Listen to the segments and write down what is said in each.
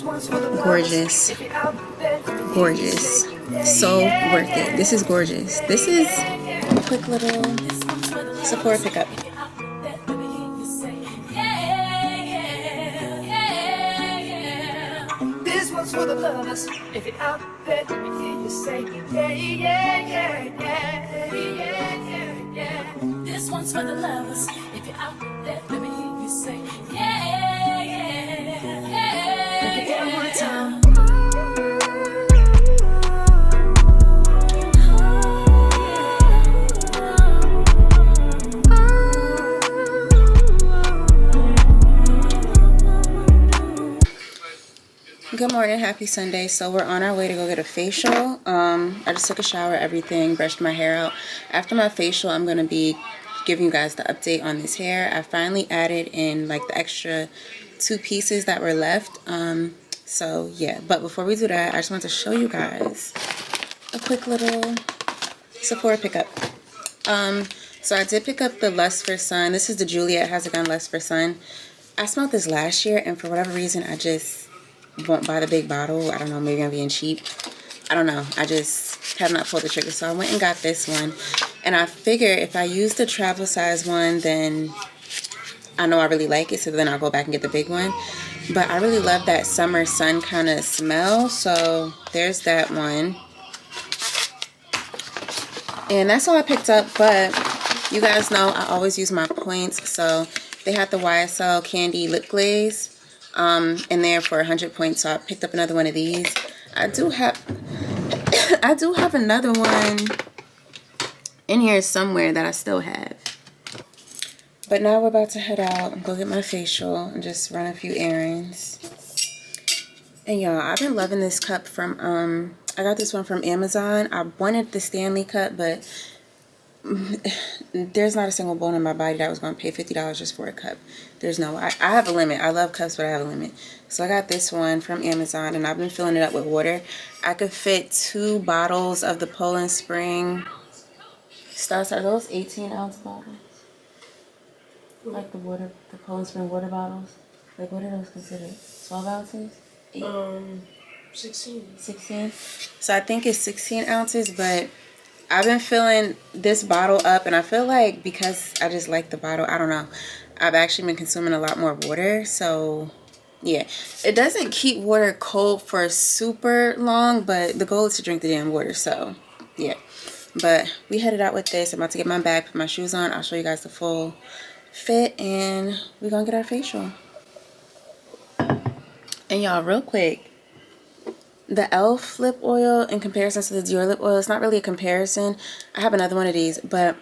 Gorgeous. Gorgeous. So worth it. This is gorgeous. This is a quick little Sephora pickup. This one's for the lovers. If you're out there, let me hear you say, yeah, yeah, yeah, yeah, yeah, yeah, yeah. This one's for the lovers. If you're out there, let me hear you say, yeah, yeah, yeah. Break it down one time. Good morning, happy Sunday. So we're on our way to go get a facial. I just took a shower, everything, brushed my hair out. After my facial, I'm going to be giving you guys the update on this hair. I finally added in like the extra 2 pieces that were left. So yeah, but before we do that, I just want to show you guys a quick little Sephora pickup. So I did pick up the Lust for Sun. This is the Juliette Has a Gun Lust for Sun. I smelled this last year, and for whatever reason, I just won't buy the big bottle. I don't know, maybe I'm being cheap. I don't know. I just have not pulled the trigger. So I went and got this one. And I figure if I use the travel size one, then I know I really like it. So then I'll go back and get the big one. But I really love that summer sun kind of smell. So there's that one. And that's all I picked up. But you guys know I always use my points. So they had the YSL Candy Lip Glaze in there for 100 points, so I picked up another one of these. I do have another one in here somewhere that I still have. But now we're about to head out and go get my facial and just run a few errands. And y'all, I've been loving this cup from I got this one from Amazon. I wanted the Stanley cup, but there's not a single bone in my body that was going to pay $50 just for a cup. There's no, I have a limit. I love cups, but I have a limit. So I got this one from Amazon, and I've been filling it up with water. I could fit 2 bottles of the Poland Spring. Are those 18-ounce bottles? Like the Poland Spring water bottles? Like, what are those considered? 12 ounces? 16. 16? So I think it's 16 ounces, but I've been filling this bottle up, and I feel like because I just like the bottle, I don't know, I've actually been consuming a lot more water. So yeah, it doesn't keep water cold for super long, but the goal is to drink the damn water. So yeah, but we headed out with this. I'm about to get my bag, put my shoes on. I'll show you guys the full fit, and we're gonna get our facial. And y'all, real quick, the e.l.f. lip oil in comparison to the Dior lip oil, it's not really a comparison. I have another one of these, but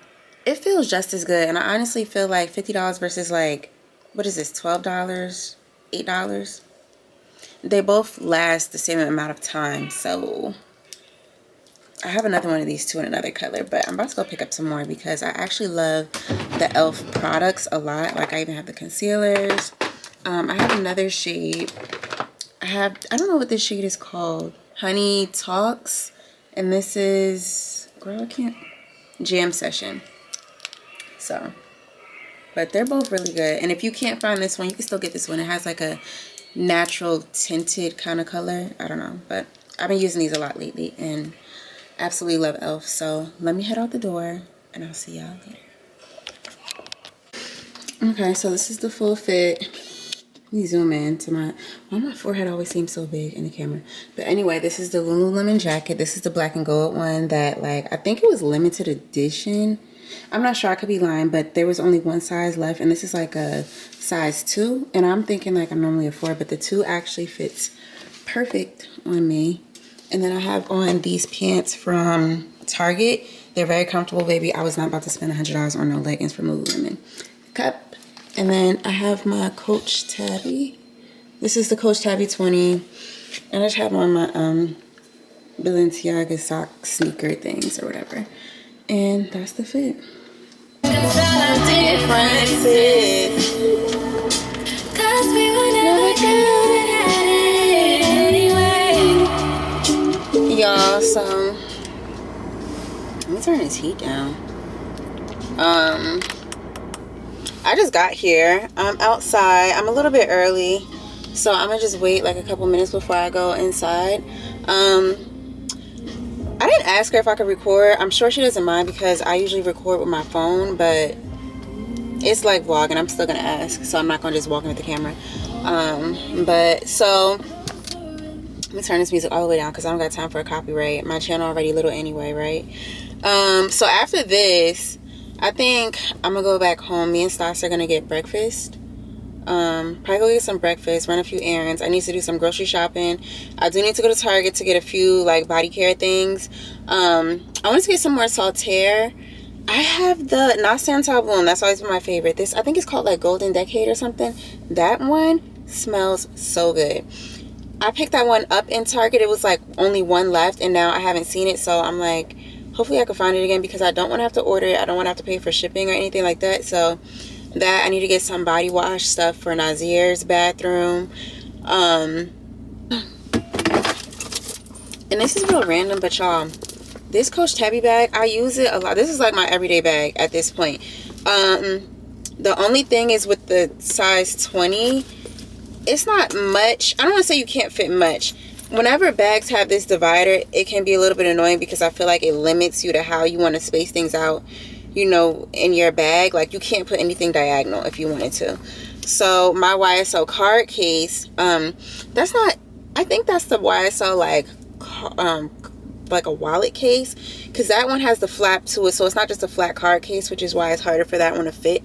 it feels just as good. And I honestly feel like $50 versus like, what is this, $12, $8? They both last the same amount of time. So I have another one of these too in another color, but I'm about to go pick up some more because I actually love the e.l.f. products a lot. Like I even have the concealers. I have another shade. I don't know what this shade is called. Honey Talks. And this is, girl, I can't, Jam Session. So, but they're both really good. And if you can't find this one, you can still get this one. It has like a natural tinted kind of color. I don't know, but I've been using these a lot lately and absolutely love e.l.f. So let me head out the door and I'll see y'all later. Okay, so this is the full fit. Let me zoom in to why my forehead always seems so big in the camera. But anyway, this is the Lululemon jacket. This is the black and gold one that, like, I think it was limited edition. I'm not sure, I could be lying, but there was only one size left, and this is like a size 2. And I'm thinking like I'm normally a 4, but the 2 actually fits perfect on me. And then I have on these pants from Target. They're very comfortable, baby. I was not about to spend $100 on no leggings from Lululemon. Cup. And then I have my Coach Tabby. This is the Coach Tabby 20. And I just have on my Balenciaga sock sneaker things or whatever. And that's the fit. Y'all, so let me turn this heat down. I just got here. I'm outside. I'm a little bit early. So I'm gonna just wait like a couple minutes before I go inside. I didn't ask her if I could record. I'm sure she doesn't mind because I usually record with my phone, but it's like vlogging. I'm still gonna ask, so I'm not gonna just walk in with the camera. But so let me turn this music all the way down because I don't got time for a copyright. My channel already little anyway, right? So after this, I think I'm gonna go back home. Me and Stas are gonna get breakfast. Probably go get some breakfast, run a few errands. I need to do some grocery shopping. I do need to go to Target to get a few like body care things. I want to get some more Saltaire. I have the Not Santal Bloom. That's always been my favorite. This, I think it's called like Golden Decade or something. That one smells so good. I picked that one up in Target. It was like only one left, and now I haven't seen it, so I'm like, hopefully I can find it again because I don't want to have to order it. I don't want to have to pay for shipping or anything like that. So that, I need to get some body wash stuff for Nazir's bathroom. And this is real random, but y'all, this Coach Tabby bag, I use it a lot. This is like my everyday bag at this point. The only thing is with the size 20, it's not much. I don't want to say you can't fit much. Whenever bags have this divider, it can be a little bit annoying because I feel like it limits you to how you want to space things out, you know, in your bag. Like, you can't put anything diagonal if you wanted to. So my YSL card case, that's not, I think that's the YSL like a wallet case, because that one has the flap to it, so it's not just a flat card case, which is why it's harder for that one to fit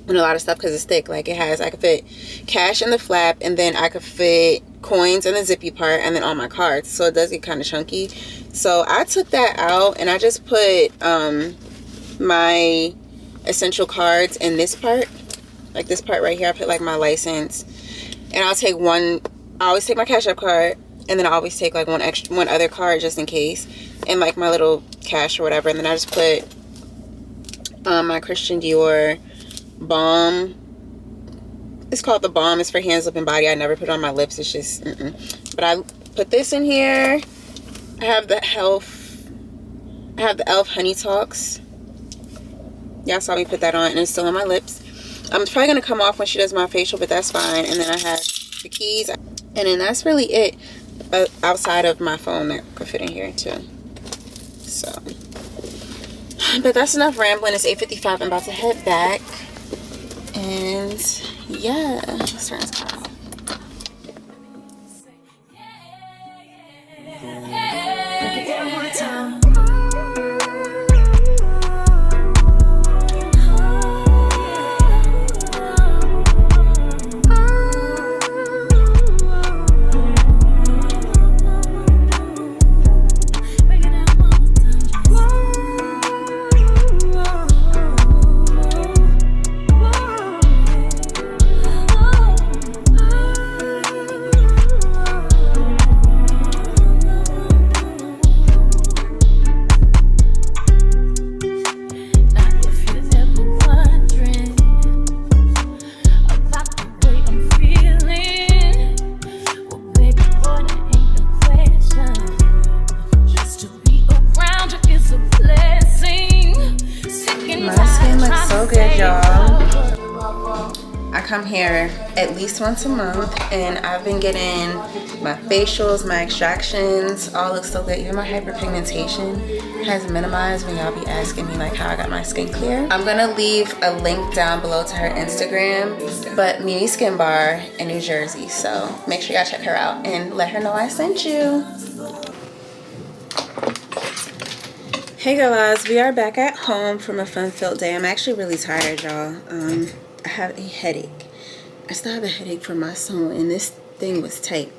in a lot of stuff because it's thick. Like, it has, I could fit cash in the flap, and then I could fit coins in the zippy part, and then all my cards, so it does get kind of chunky. So I took that out and I just put my essential cards in this part, like this part right here. I put like my license, and I'll take one, I always take my Cash App card, and then I always take like one other card just in case, and like my little cash or whatever. And then I just put my Christian Dior balm. It's called the balm. It's for hands, lip, and body. I never put it on my lips. It's just but I put this in here. I have the elf Honey Talks. Y'all saw me put that on, and it's still on my lips. It's probably gonna come off when she does my facial, but that's fine. And then I have the keys, and then that's really it, outside of my phone that could fit in here too. So, but that's enough rambling. It's 8:55. I'm about to head back, and yeah, let's turn this car on. Come here at least once a month, and I've been getting my facials, my extractions, all look so good. Even my hyperpigmentation has minimized when y'all be asking me like how I got my skin clear. I'm gonna leave a link down below to her Instagram, but Mimi Skin Bar in New Jersey, so make sure y'all check her out and let her know I sent you. Hey girls, we are back at home from a fun-filled day. I'm actually really tired, y'all. I have a headache. I still have a headache from my son, and this thing was tight.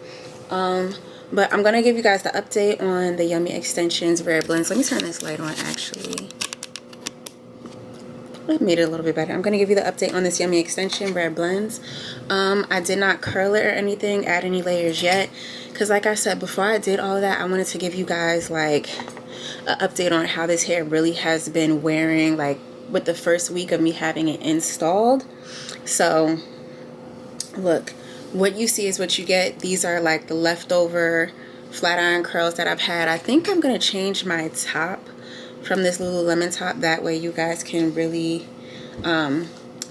But I'm gonna give you guys the update on the Yummy Extensions Rare Blends. Let me turn this light on, actually. I made it a little bit better. I'm gonna give you the update on this Yummy Extension Rare Blends. I did not curl it or anything, add any layers yet, because like I said, before I did all of that, I wanted to give you guys like an update on how this hair really has been wearing, like with the first week of me having it installed. So look, what you see is what you get. These are like the leftover flat iron curls that I've had. I think I'm gonna change my top from this Lululemon top, that way you guys can really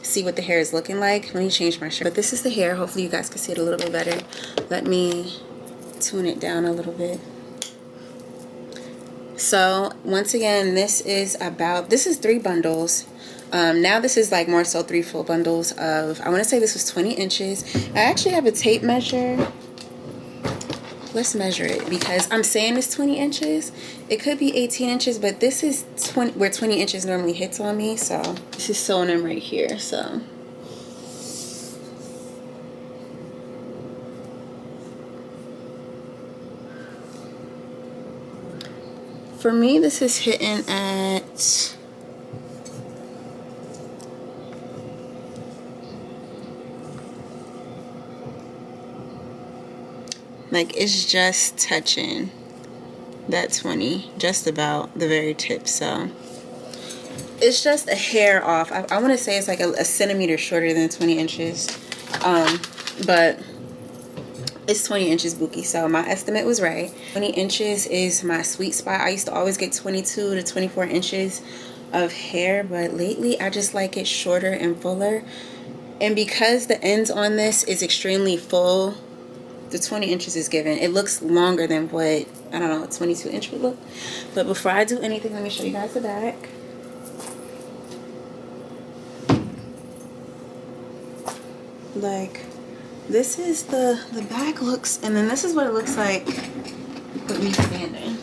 see what the hair is looking like. Let me change my shirt. But this is the hair. Hopefully you guys can see it a little bit better. Let me tune it down a little bit. So once again, this is 3 bundles. Now this is like more so 3 full bundles of, I want to say this was 20 inches. I actually have a tape measure. Let's measure it, because I'm saying it's 20 inches. It could be 18 inches, but this is where 20 inches normally hits on me. So this is sewing in right here. So for me, this is hitting at like, it's just touching that 20, just about the very tip. So it's just a hair off. I want to say it's like a centimeter shorter than 20 inches, but it's 20 inches, Bookie. So my estimate was right. 20 inches is my sweet spot. I used to always get 22 to 24 inches of hair, but lately I just like it shorter and fuller. And because the ends on this is extremely full, the 20 inches is given. It looks longer than what, I don't know, a 22 inch would look. But before I do anything, let me show you guys the back. Like, this is the back looks, and then this is what it looks like with me standing.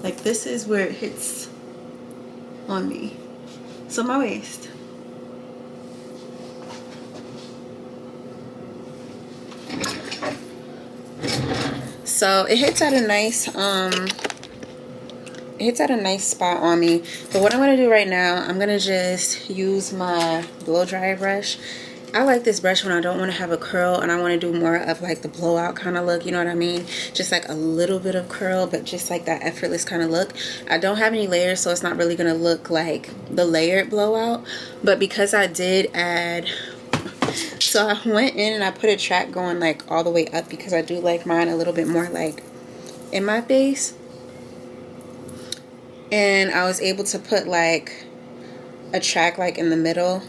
Like, this is where it hits on me. So my waist. So it hits at a nice spot on me. But what I'm gonna do right now, I'm gonna just use my blow dry brush. I like this brush when I don't want to have a curl and I want to do more of like the blowout kind of look, you know what I mean? Just like a little bit of curl, but just like that effortless kind of look. I don't have any layers, so it's not really gonna look like the layered blowout. But because I did add, so I went in and I put a track going like all the way up, because I do like mine a little bit more like in my face. And I was able to put like a track like in the middle,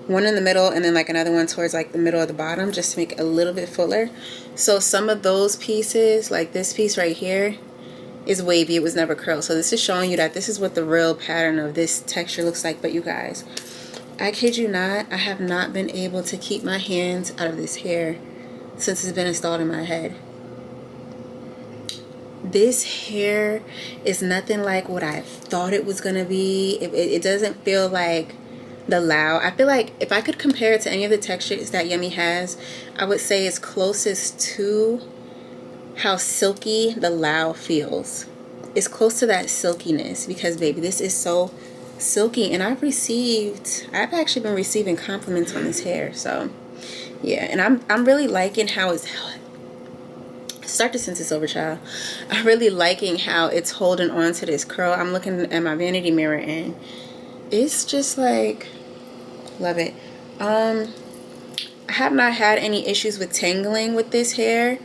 one in the middle, and then like another one towards like the middle of the bottom, just to make it a little bit fuller. So some of those pieces, like this piece right here, is wavy. It was never curled. So this is showing you that this is what the real pattern of this texture looks like. But you guys, I kid you not, I have not been able to keep my hands out of this hair since it's been installed in my head. This hair is nothing like what I thought it was gonna be. It doesn't feel like the Lao. I feel like if I could compare it to any of the textures that Yummy has, I would say it's closest to how silky the Lao feels. It's close to that silkiness, because baby, this is so silky. And I've actually been receiving compliments on this hair. So yeah, and I'm really liking how it's, start to sense it's over, child. I'm really liking how it's holding on to this curl. I'm looking at my vanity mirror and it's just like, love it. I have not had any issues with tangling with this hair.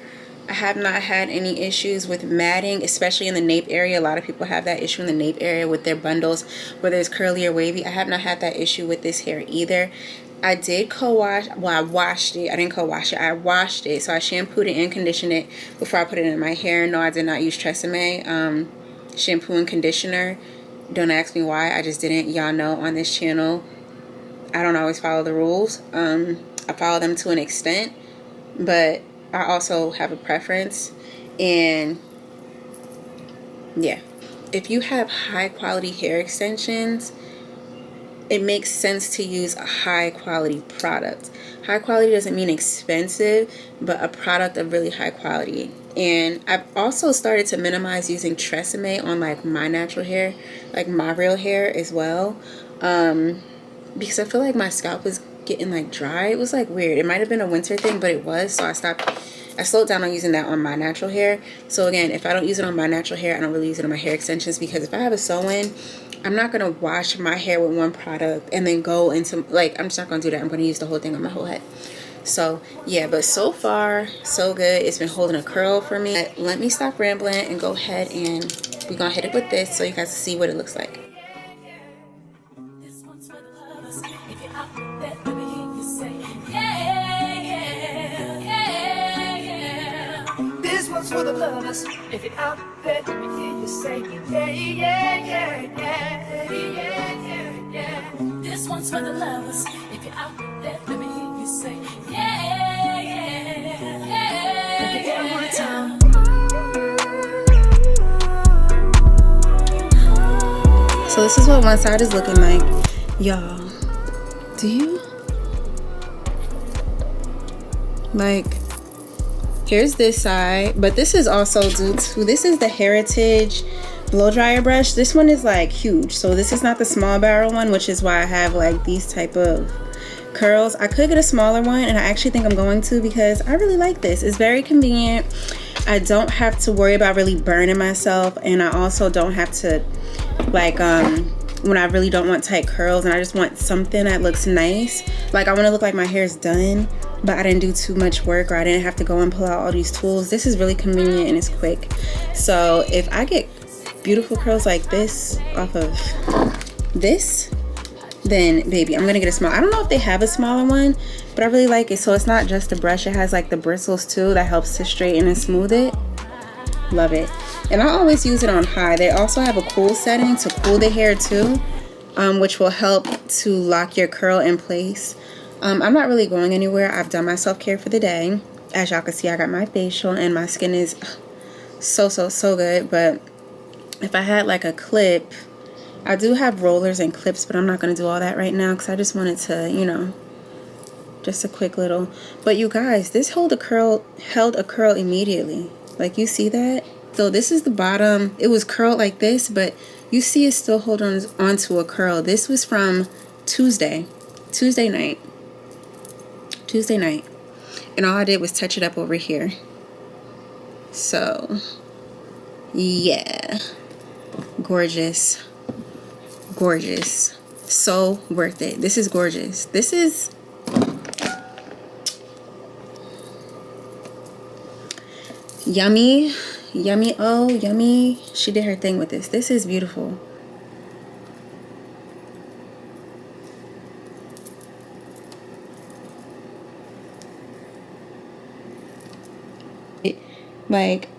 I have not had any issues with matting, especially in the nape area. A lot of people have that issue in the nape area with their bundles, whether it's curly or wavy. I have not had that issue with this hair either. I did co-wash, well, I washed it. I didn't co-wash it. I washed it. So I shampooed it and conditioned it before I put it in my hair. No, I did not use Tresemme shampoo and conditioner. Don't ask me why. I just didn't. Y'all know on this channel, I don't always follow the rules. I follow them to an extent, but I also have a preference. And yeah, if you have high quality hair extensions, it makes sense to use a high quality product. High quality doesn't mean expensive, but a product of really high quality. And I've also started to minimize using Tresemme on like my natural hair, like my real hair as well, because I feel like my scalp was getting like dry. It was like weird. It might have been a winter thing, but it was. So I slowed down on using that on my natural hair. So again, if I don't use it on my natural hair, I don't really use it on my hair extensions, because if I have a sew-in, I'm not going to wash my hair with one product and then go into, like, I'm just not going to do that. I'm going to use the whole thing on my whole head. So yeah, but so far so good. It's been holding a curl for me. Let me stop rambling and go ahead, and we're going to hit it with this so you guys see what it looks like. one's for the lovers. If you're out there, let me hear you say, yeah, yeah, yeah, yeah, yeah, yeah, yeah. This one's for the lovers. If you're out there, let me hear you say, yeah, yeah, yeah, yeah. One more time. So this is what one side is looking like. Y'all, do you? Like, here's this side, but this is also due to, this is the Hairitage blow dryer brush. This one is like huge, so this is not the small barrel one, which is why I have like these type of curls. I could get a smaller one, and I actually think I'm going to, because I really like this. It's very convenient. I don't have to worry about really burning myself, and I also don't have to, like, when I really don't want tight curls and I just want something that looks nice, like I want to look like my hair's done but I didn't do too much work, or I didn't have to go and pull out all these tools. This is really convenient and it's quick. So if I get beautiful curls like this off of this, then baby, I'm gonna get a small. I don't know if they have a smaller one, but I really like it. So it's not just a brush, it has like the bristles too that helps to straighten and smooth it. Love it. And I always use it on high. They also have a cool setting to cool the hair too, which will help to lock your curl in place. I'm not really going anywhere. I've done my self-care for the day. As y'all can see, I got my facial and my skin is so good. But if I had like a clip, I do have rollers and clips, but I'm not going to do all that right now because I just wanted to, you know, just a quick little. But you guys, this held a curl immediately. Like, you see that? So this is the bottom. It was curled like this, but you see it still hold onto a curl. This was from Tuesday night. And all I did was touch it up over here. So, yeah. Gorgeous. Gorgeous. So worth it. This is gorgeous. This is... yummy. Yummy. Oh, yummy. She did her thing with this. This is beautiful. Like,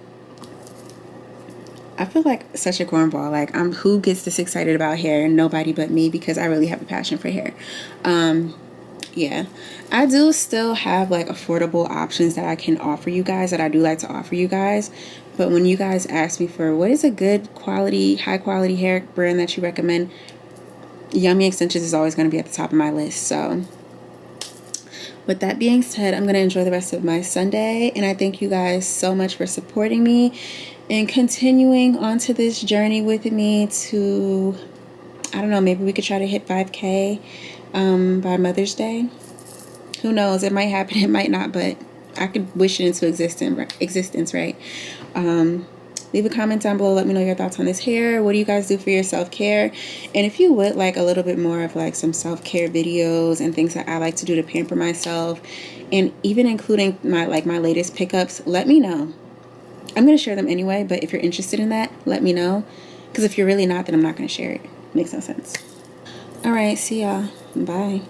I feel like such a cornball. Like, who gets this excited about hair? Nobody but me, because I really have a passion for hair. Yeah, I do still have like affordable options that I can offer you guys, that I do like to offer you guys. But when you guys ask me for what is a good quality, high quality hair brand that you recommend, Yummy Extensions is always going to be at the top of my list. So with that being said, I'm going to enjoy the rest of my Sunday, and I thank you guys so much for supporting me and continuing onto this journey with me to, I don't know, maybe we could try to hit 5K by Mother's Day. Who knows? It might happen, it might not, but I could wish it into existence, right? Leave a comment down below. Let me know your thoughts on this hair. What do you guys do for your self-care? And if you would like a little bit more of like some self-care videos and things that I like to do to pamper myself, and even including my latest pickups, let me know. I'm going to share them anyway, but if you're interested in that, let me know. Because if you're really not, then I'm not going to share it. Makes no sense. All right, see y'all. Bye.